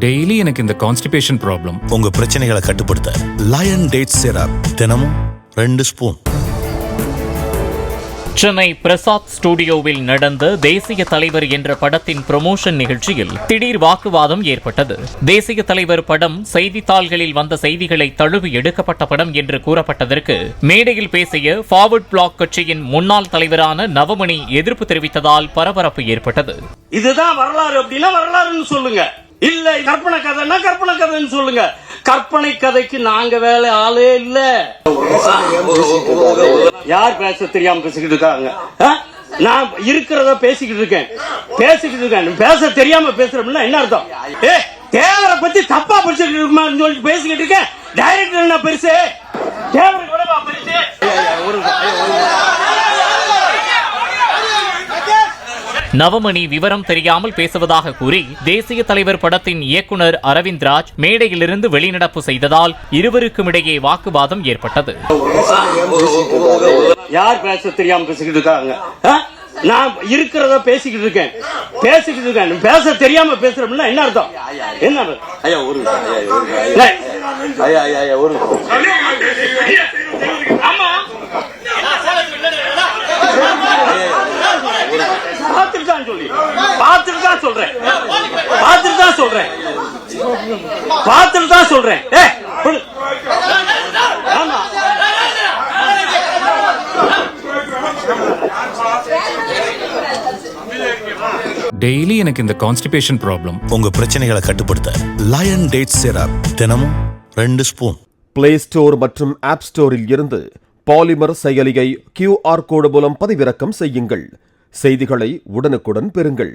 Daily எனக்கு இந்த constipation problem. உங்க பிரச்சனைகளை கட்டுப்படுத்த லயன் டேட் சிரப் தினமும் 2 ஸ்பூன். சென்னை பிரசாத் ஸ்டுடியோவில் நடந்த தேசிய தலைவர் என்ற படத்தின் ப்ரமோஷன் நிகழ்ச்சியில் திடீர் வாக்குவாதம் ஏற்பட்டது. தேசிய தலைவர் படம் செய்தித்தாள்களில் வந்த செய்திகளை தழுவி எடுக்கப்பட்ட படம் என்று கூறப்பட்டதற்கு மேடையில் பேசிய ஃபார்வர்ட் பிளாக் கட்சியின் முன்னாள் தலைவரான நவமணி எதிர்ப்பு தெரிவித்ததால் பரபரப்பு ஏற்பட்டது. இதுதான் வரலாறு அப்படின்னா வரலாறுன்னு சொல்லுங்க, இல்ல கற்பனை கதைன்னா கற்பனை கதைன்னு சொல்லுங்க. கற்பனை கதைக்கு நாங்க வேலை ஆளே இல்ல. யார் பேச தெரியாம பேசிக்கிட்டு இருக்காங்க? நான் இருக்கிறத பேசிக்கிட்டு இருக்கேன். பேச தெரியாம பேசுறோம்னா என்ன அர்த்தம்? தேவரை பத்தி தப்பா படிச்சுட்டு இருக்குமான்னு சொல்லி பேசிக்கிட்டு இருக்கேன். டைரக்டர் என்ன பெருசு, தேவரை கூட பெருசு. நவமணி விவரம் தெரியாமல் பேசுவதாக கூறி தேசிய தலைவர் படத்தின் இயக்குனர் அரவிந்த் ராஜ் மேடையிலிருந்து வெளிநடப்பு செய்ததால் இருவருக்கும் இடையே வாக்குவாதம் ஏற்பட்டது. யார் பேச தெரியாம பேசிக்கிட்டு இருக்காங்க? நான் இருக்கிறத பேசிக்கிட்டு இருக்கேன். பேச தெரியாம பேசுறோம்னா என்ன அர்த்தம்? என்ன பார்த்துட்டு தான் சொல்றேன். டெய்லி எனக்கு இந்த கான்ஸ்டிபேஷன் ப்ராப்ளம். உங்க பிரச்சனைகளை கட்டுப்படுத்த லயன் டேட் சிரப் தினமும் 2 ஸ்பூன். பிளே ஸ்டோர் மற்றும் ஆப் ஸ்டோரில் இருந்து பாலிமர் செயலியை QR கோடு மூலம் பதிவிறக்கம் செய்யுங்கள். செய்திகளை உடனுக்குடன் பெறுங்கள்.